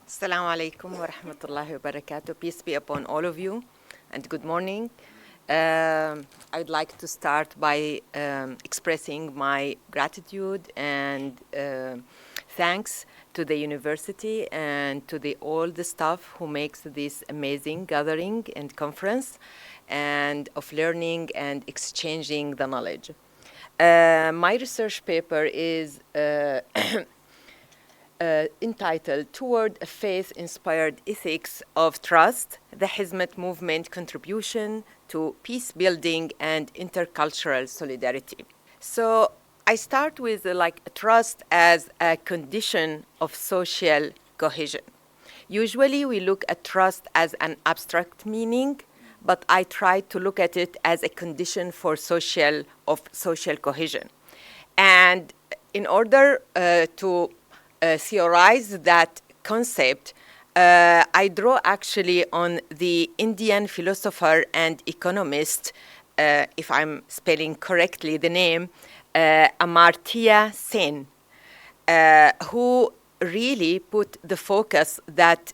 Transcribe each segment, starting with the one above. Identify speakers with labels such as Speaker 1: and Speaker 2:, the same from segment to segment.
Speaker 1: Assalamu alaikum wa rahmatullahi wa barakatuh. Peace be upon all of you, and good morning. I'd like to start by expressing my gratitude and thanks to the university and to all the staff who makes this amazing gathering and conference and of learning and exchanging the knowledge. My research paper is entitled Toward a Faith-Inspired Ethics of Trust, the Hizmet Movement Contribution to Peacebuilding and Intercultural Solidarity. So I start with trust as a condition of social cohesion. Usually we look at trust as an abstract meaning, but I try to look at it as a condition for social cohesion. And in order to theorize that concept, I draw actually on the Indian philosopher and economist, if I'm spelling correctly the name, Amartya Sen, who really put the focus that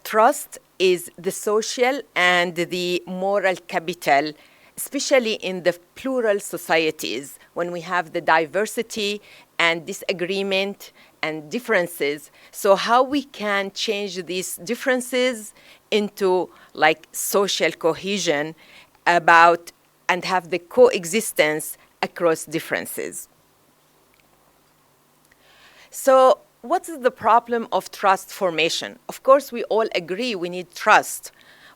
Speaker 1: trust is the social and the moral capital, especially in the plural societies, when we have the diversity and disagreement and differences. So how we can change these differences into social cohesion about and have the coexistence across differences. So what's the problem of trust formation? Of course, we all agree we need trust,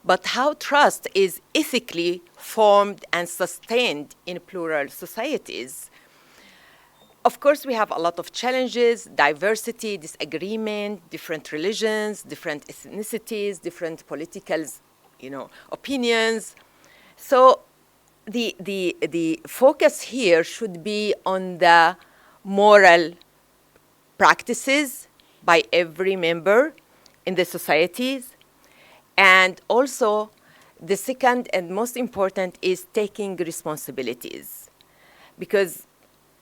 Speaker 1: but how trust is ethically formed and sustained in plural societies? Of course, we have a lot of challenges: diversity, disagreement, different religions, different ethnicities, different political, opinions. So the focus here should be on the moral practices by every member in the societies. And also, the second and most important is taking responsibilities. Because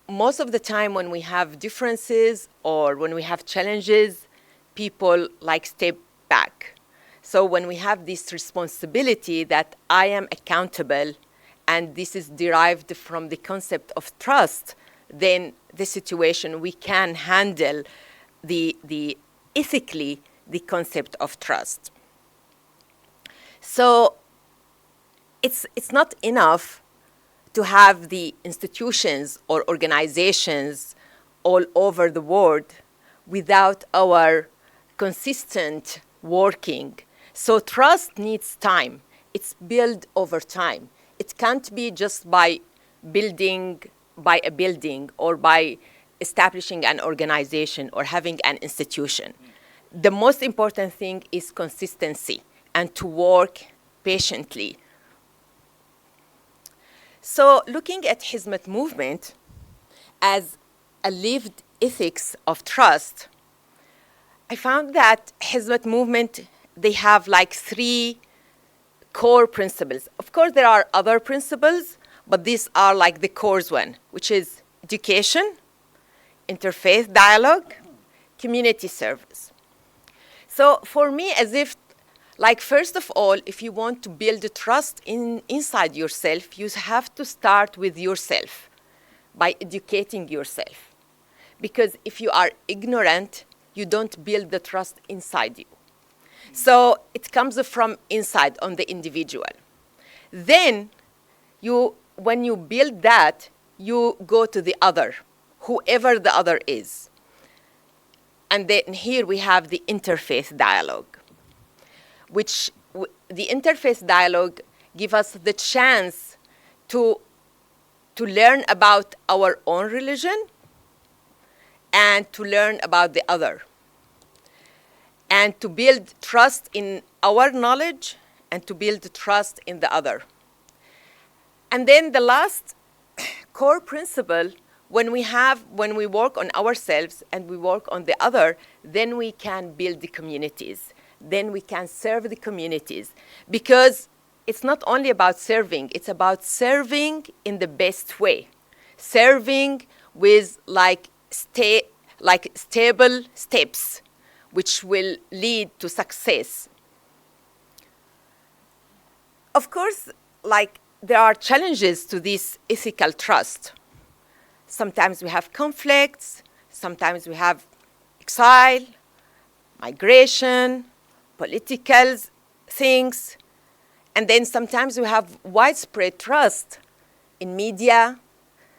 Speaker 1: most of the time when we have differences or when we have challenges, people step back. So when we have this responsibility that I am accountable, and this is derived from the concept of trust, then the situation we can handle the ethically the concept of trust. So it's not enough to have the institutions or organizations all over the world without our consistent working. So trust needs time. It's built over time. It can't be just by building by a building or by establishing an organization or having an institution. The most important thing is consistency and to work patiently. So looking at Hizmet movement as a lived ethics of trust, I found that Hizmet movement, they have three core principles. Of course, there are other principles, but these are the core one, which is education, interfaith dialogue, community service. So for me, as if first of all, if you want to build trust inside yourself, you have to start with yourself by educating yourself. Because if you are ignorant, you don't build the trust inside you. So it comes from inside on the individual. Then when you build that, you go to the other, whoever the other is. And then here we have the interfaith dialogue, which the interfaith dialogue gives us the chance to learn about our own religion and to learn about the other, and to build trust in our knowledge and to build trust in the other. And then the last core principle, when we work on ourselves and we work on the other, then we can build the communities. Then we can serve the communities. Because it's not only about serving, it's about serving in the best way. Serving with stable steps, which will lead to success. Of course, like, there are challenges to this ethical trust. Sometimes we have conflicts, sometimes we have exile, migration, political things, and then sometimes we have widespread trust in media.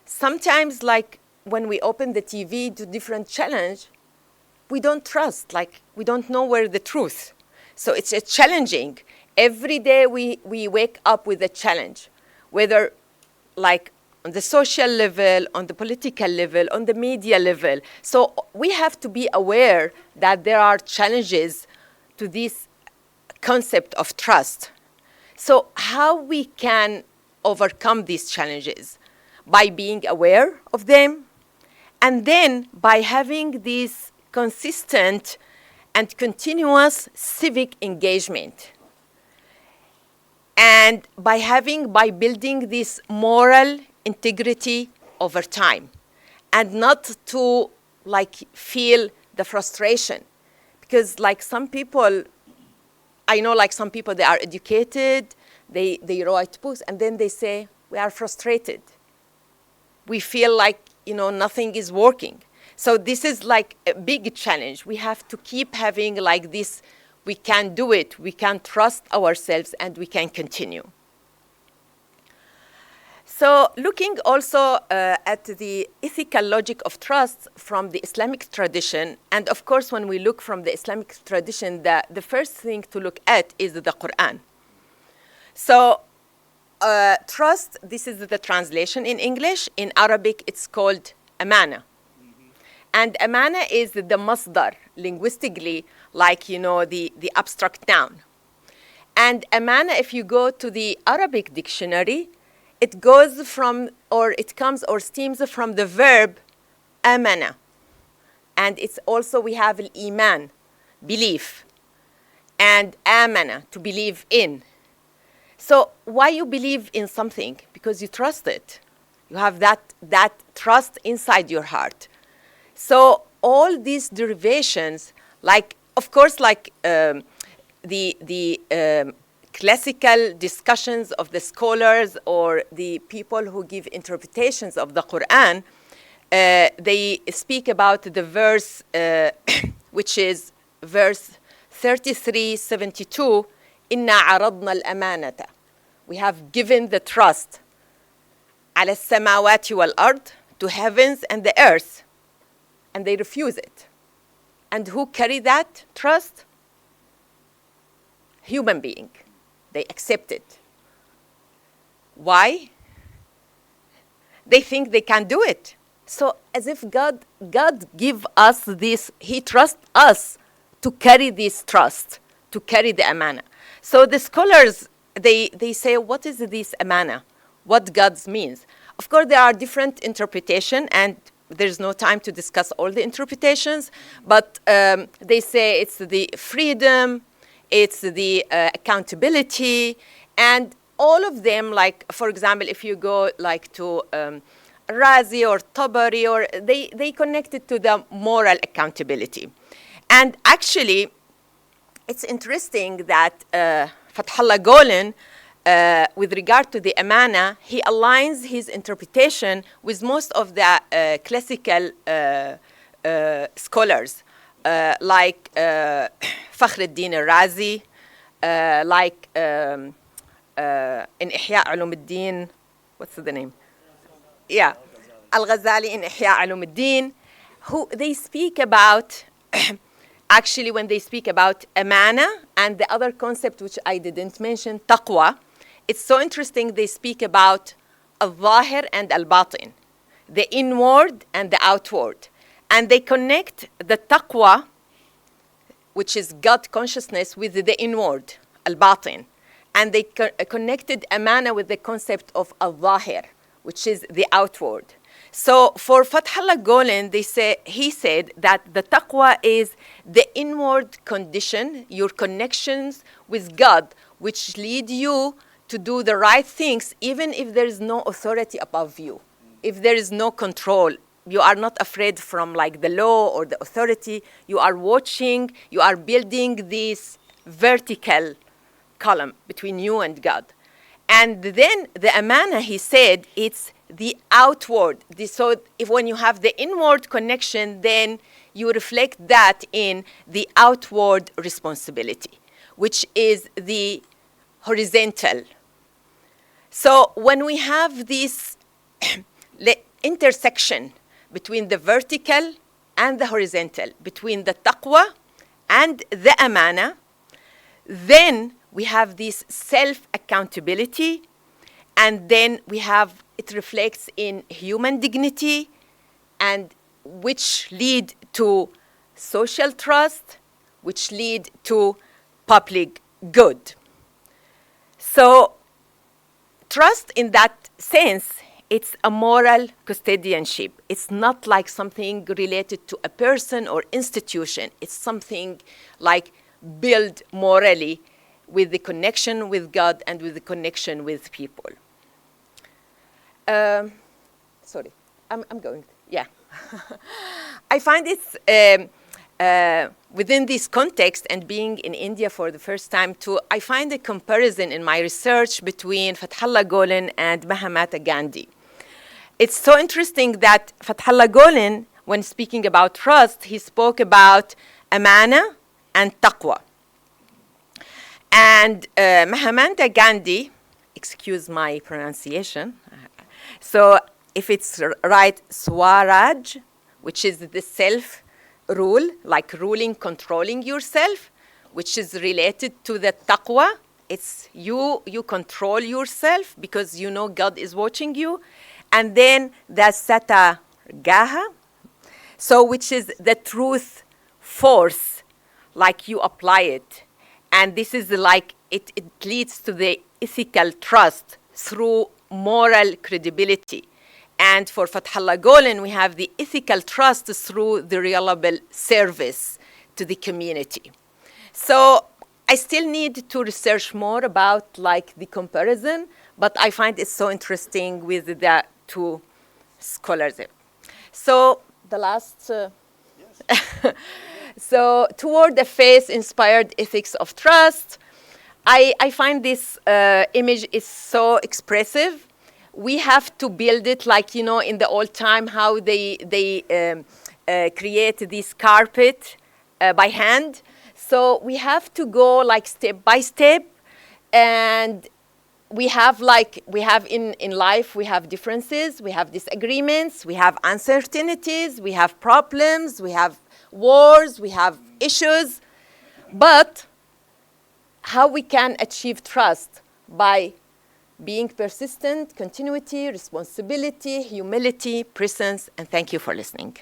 Speaker 1: Sometimes, like, when we open the TV to different challenge, we don't trust, like, we don't know where the truth. So it's challenging. Every day we wake up with a challenge, whether like on the social level, on the political level, on the media level. So we have to be aware that there are challenges to this concept of trust. So how we can overcome these challenges? By being aware of them, and then by having this consistent and continuous civic engagement. And by building this moral integrity over time, and not to like feel the frustration. Because like some people, I know like some people, they are educated, they write books, and then they say, we are frustrated. We feel like, nothing is working. So this is like a big challenge. We have to keep having like this, we can do it, we can trust ourselves, and we can continue. So looking also at the ethical logic of trust from the Islamic tradition, and of course when we look from the Islamic tradition, the first thing to look at is the Quran. So trust, this is the translation in English. In Arabic, it's called amana. And amana is the masdar, linguistically, like, the abstract noun. And amana, if you go to the Arabic dictionary, it goes from, or it comes or stems from the verb amana. And it's also, we have al-iman, belief, and amana, to believe in. So why you believe in something? Because you trust it. You have that trust inside your heart. So all these derivations, like, of course, like the classical discussions of the scholars or the people who give interpretations of the Quran, they speak about the verse, which is verse 33:72, إِنَّا عَرَضْنَا الْأَمَانَةَ. We have given the trust على السماوات والأرض, to heavens and the earth, and they refuse it. And who carry that trust? Human being. They accept it. Why? They think they can do it. So as if God give us this, he trusts us to carry this trust, to carry the amana. So the scholars, they say, what is this amana? What God means? Of course, there are different interpretations, and there's no time to discuss all the interpretations, but they say it's the freedom, it's the accountability, and all of them, like, for example, if you go like to Razi or Tabari, or they connect it to the moral accountability. And actually, it's interesting that Fathallah Golan, with regard to the amana, he aligns his interpretation with most of the classical scholars, like Fakhruddin al-Razi, like in Ihya Ulumuddin, what's the name? Yeah, Al-Ghazali in Ihya Ulumuddin, who they speak about, actually when they speak about amana and the other concept which I didn't mention, taqwa, it's so interesting. They speak about al-zahir and al-batin, the inward and the outward. And they connect the taqwa, which is God consciousness, with the inward, al-batin. And they connected amana with the concept of al-zahir, which is the outward. So for Fathallah Golan, he said that the taqwa is the inward condition, your connections with God, which lead you to do the right things, even if there is no authority above you, if there is no control, You are not afraid from like the law or the authority. You are watching, you are building this vertical column between you and God. And then the amana, he said, it's the outward. So if when you have the inward connection, then you reflect that in the outward responsibility, which is the horizontal. So when we have this intersection between the vertical and the horizontal, between the taqwa and the amana, then we have this self-accountability, and then we have, it reflects in human dignity, and which lead to social trust, which lead to public good. So trust in that sense, it's a moral custodianship. It's not like something related to a person or institution. It's something like built morally with the connection with God and with the connection with people. Sorry, I'm going, yeah. I find it's, within this context and being in India for the first time too, I find a comparison in my research between Fathallah Golan and Mahatma Gandhi. It's so interesting that Fathallah Golan, when speaking about trust, he spoke about amana and taqwa. And Mahatma Gandhi, excuse my pronunciation, so if it's right, Swaraj, which is the self-rule, like ruling, controlling yourself, which is related to the taqwa. It's you control yourself because you know God is watching you. And then the Sata Gaha, so which is the truth force, like you apply it. And this is like, it leads to the ethical trust through moral credibility. And for Fathallah Golan, we have the ethical trust through the reliable service to the community. So I still need to research more about like the comparison, but I find it so interesting with the two scholars. So the last, so toward the faith-inspired ethics of trust, I find this image is so expressive. We have to build it like, you know, in the old time, how they create this carpet by hand. So we have to go like step by step, and we have in life, we have differences, we have disagreements, we have uncertainties, we have problems, we have wars, we have issues. But how we can achieve trust? By being persistent, continuity, responsibility, humility, presence, and thank you for listening.